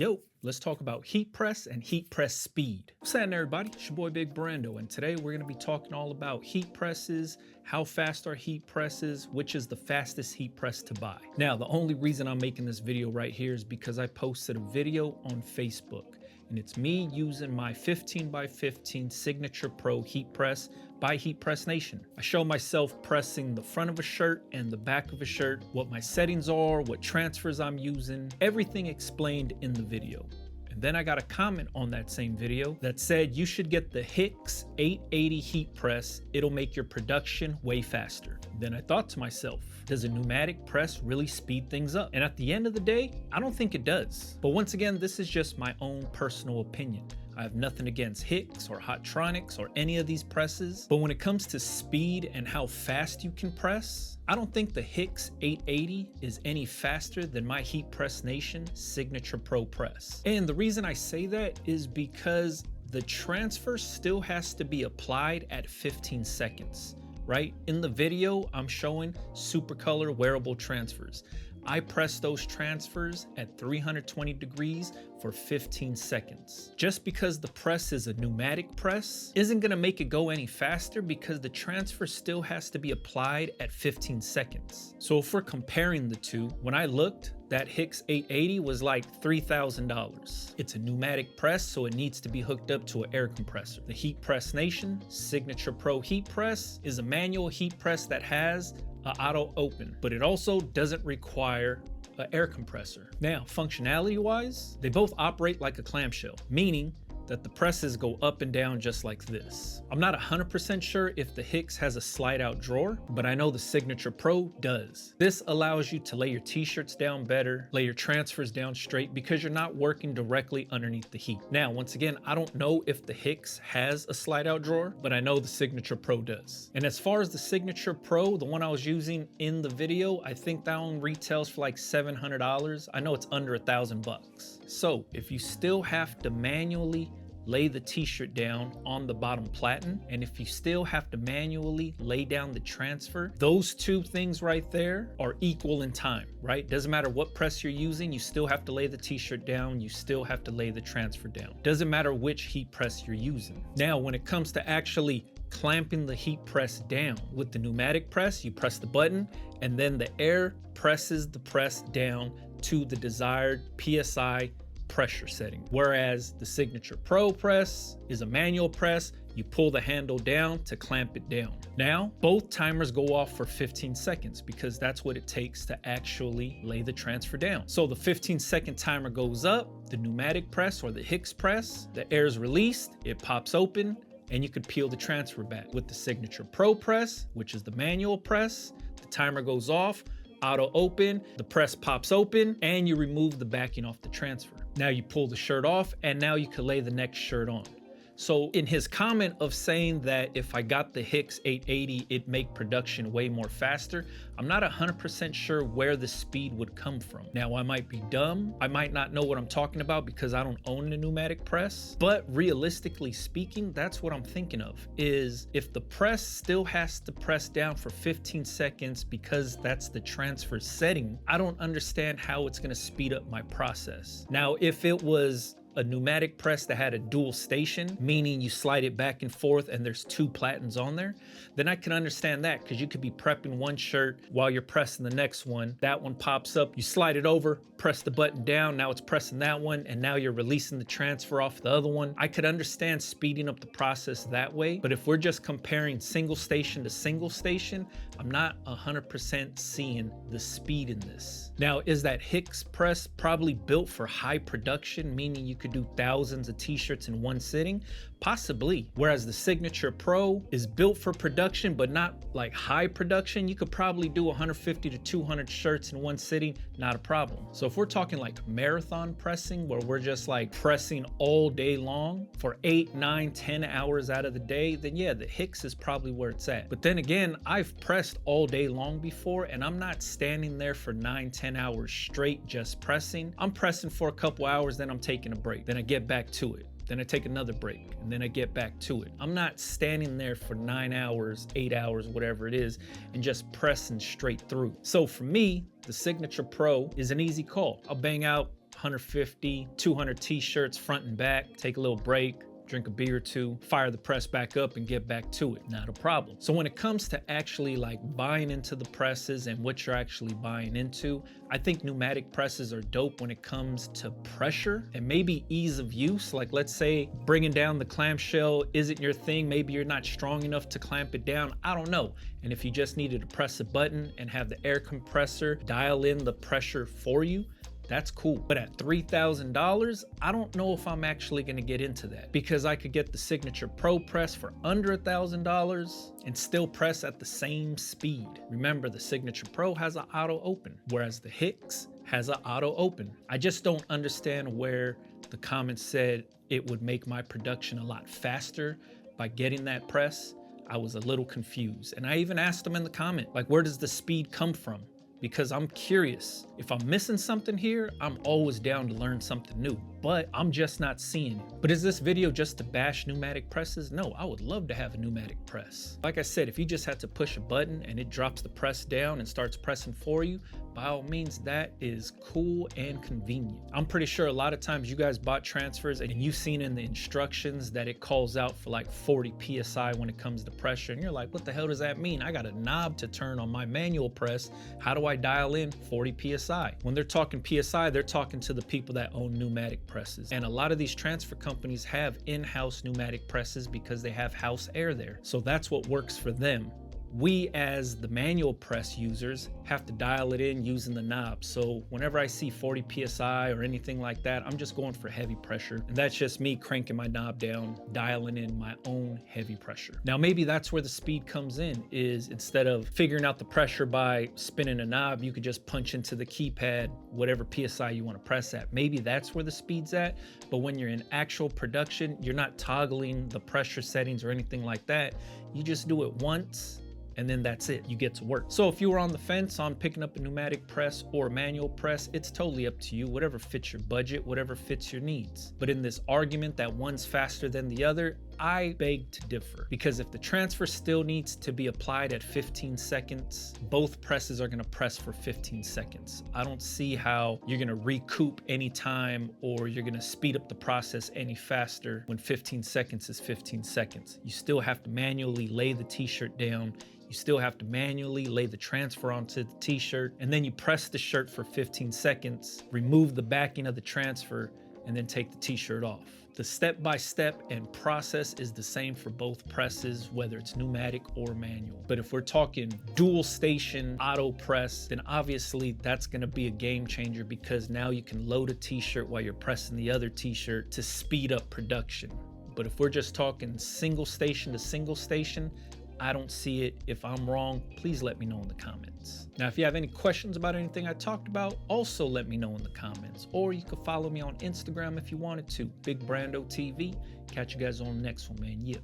Yo, let's talk about heat press and heat press speed. What's happening, everybody? It's your boy Big Brando, and today we're going to be talking all about heat presses, how fast are heat presses, which is the fastest heat press to buy. Now, the only reason I'm making this video right here is because I posted a video on Facebook, and it's me using my 15x15 Signature Pro heat press by Heat Press Nation. I show myself pressing the front of a shirt and the back of a shirt, what my settings are, what transfers I'm using, everything explained in the video. And then I got a comment on that same video that said you should get the Hicks 880 heat press. It'll make your production way faster. Then I thought to myself, does a pneumatic press really speed things up? And at the end of the day, I don't think it does. But once again, this is just my own personal opinion. I have nothing against Hicks or Hottronics or any of these presses, but when it comes to speed and how fast you can press, I don't think the Hicks 880 is any faster than my Heat Press Nation Signature Pro press. And the reason I say that is because the transfer still has to be applied at 15 seconds, right? In the video, I'm showing Supacolor wearable transfers. I press those transfers at 320 degrees for 15 seconds. Just because the press is a pneumatic press isn't gonna make it go any faster because the transfer still has to be applied at 15 seconds. So if we're comparing the two, when I looked, that Hicks 880 was like $3,000. It's a pneumatic press, so it needs to be hooked up to an air compressor. The Heat Press Nation Signature Pro heat press is a manual heat press that has an auto open, but it also doesn't require an air compressor. Now, functionality wise, they both operate like a clamshell, meaning that the presses go up and down just like this. I'm not 100% sure if the Hicks has a slide out drawer, but I know the Signature Pro does. This allows you to lay your t-shirts down better, lay your transfers down straight because you're not working directly underneath the heat. Now, once again, I don't know if the Hicks has a slide out drawer, but I know the Signature Pro does. And as far as the Signature Pro, the one I was using in the video, I think that one retails for like $700. I know it's under $1,000. So if you still have to manually lay the t-shirt down on the bottom platen, and if you still have to manually lay down the transfer, those two things right there are equal in time, right? Doesn't matter what press you're using, you still have to lay the t-shirt down, you still have to lay the transfer down. Doesn't matter which heat press you're using. Now, when it comes to actually clamping the heat press down, with the pneumatic press, you press the button and then the air presses the press down to the desired PSI pressure setting. Whereas the Signature Pro press is a manual press, you pull the handle down to clamp it down. Now, both timers go off for 15 seconds because that's what it takes to actually lay the transfer down. So the 15-second timer goes up, the pneumatic press or the Hicks press, the air is released, it pops open, and you could peel the transfer back. With the Signature Pro press, which is the manual press, the timer goes off, auto open, the press pops open, and you remove the backing off the transfer. Now you pull the shirt off, and now you can lay the next shirt on. So in his comment of saying that if I got the Hicks 880, it'd make production way more faster, I'm not 100% sure where the speed would come from. Now, I might be dumb. I might not know what I'm talking about because I don't own a pneumatic press, but realistically speaking, that's what I'm thinking of, is if the press still has to press down for 15 seconds because that's the transfer setting, I don't understand how it's gonna speed up my process. Now, if it was a pneumatic press that had a dual station, meaning you slide it back and forth and there's two platens on there, then I can understand that because you could be prepping one shirt while you're pressing the next one. That one pops up, you slide it over, press the button down, now it's pressing that one, and now you're releasing the transfer off the other one. I could understand speeding up the process that way, but if we're just comparing single station to single station, I'm not 100% seeing the speed in this. Now, is that Hicks press probably built for high production, meaning you could do thousands of t-shirts in one sitting? Possibly. Whereas the Signature Pro is built for production, but not like high production. You could probably do 150 to 200 shirts in one sitting, not a problem. So if we're talking like marathon pressing, where we're just like pressing all day long for 8, 9, 10 hours out of the day, then yeah, the Hicks is probably where it's at. But then again, I've pressed all day long before, and I'm not standing there for 9, 10 hours straight just pressing. I'm pressing for a couple hours, then I'm taking a break. Then I get back to it. Then I take another break, and then I get back to it. I'm not standing there for 9 hours, 8 hours, whatever it is, and just pressing straight through. So for me, the Signature Pro is an easy call. I'll bang out 150, 200 t-shirts front and back, take a little break, drink a beer or two, fire the press back up and get back to it. Not a problem. So when it comes to actually like buying into the presses and what you're actually buying into, I think pneumatic presses are dope when it comes to pressure and maybe ease of use. Like let's say bringing down the clamshell isn't your thing. Maybe you're not strong enough to clamp it down. I don't know. And if you just needed to press a button and have the air compressor dial in the pressure for you, that's cool. But at $3,000, I don't know if I'm actually gonna get into that, because I could get the Signature Pro press for under $1,000 and still press at the same speed. Remember, the Signature Pro has an auto open, whereas the Hicks has an auto open. I just don't understand where the comments said it would make my production a lot faster by getting that press. I was a little confused. And I even asked them in the comment, like, where does the speed come from? Because I'm curious. If I'm missing something here, I'm always down to learn something new, but I'm just not seeing it. But is this video just to bash pneumatic presses? No, I would love to have a pneumatic press. Like I said, if you just had to push a button and it drops the press down and starts pressing for you, by all means, that is cool and convenient. I'm pretty sure a lot of times you guys bought transfers and you've seen in the instructions that it calls out for like 40 PSI when it comes to pressure. And you're like, what the hell does that mean? I got a knob to turn on my manual press. How do I dial in 40 PSI? When they're talking PSI, they're talking to the people that own pneumatic presses. And a lot of these transfer companies have in-house pneumatic presses because they have house air there. So that's what works for them. We as the manual press users have to dial it in using the knob. So whenever I see 40 PSI or anything like that, I'm just going for heavy pressure. And that's just me cranking my knob down, dialing in my own heavy pressure. Now, maybe that's where the speed comes in, is instead of figuring out the pressure by spinning a knob, you could just punch into the keypad whatever PSI you want to press at. Maybe that's where the speed's at. But when you're in actual production, you're not toggling the pressure settings or anything like that. You just do it once, and then that's it, you get to work. So if you were on the fence on picking up a pneumatic press or a manual press, it's totally up to you, whatever fits your budget, whatever fits your needs. But in this argument that one's faster than the other, I beg to differ, because if the transfer still needs to be applied at 15 seconds, both presses are gonna press for 15 seconds. I don't see how you're gonna recoup any time or you're gonna speed up the process any faster when 15 seconds is 15 seconds. You still have to manually lay the t-shirt down. You still have to manually lay the transfer onto the t-shirt, and then you press the shirt for 15 seconds, remove the backing of the transfer, and then take the t-shirt off. The step-by-step and process is the same for both presses, whether it's pneumatic or manual. But if we're talking dual station auto press, then obviously that's gonna be a game changer, because now you can load a t-shirt while you're pressing the other t-shirt to speed up production. But if we're just talking single station to single station, I don't see it. If I'm wrong, please let me know in the comments. Now, if you have any questions about anything I talked about, also let me know in the comments. Or you can follow me on Instagram if you wanted to, Big Brando TV. Catch you guys on the next one, man. Yeah.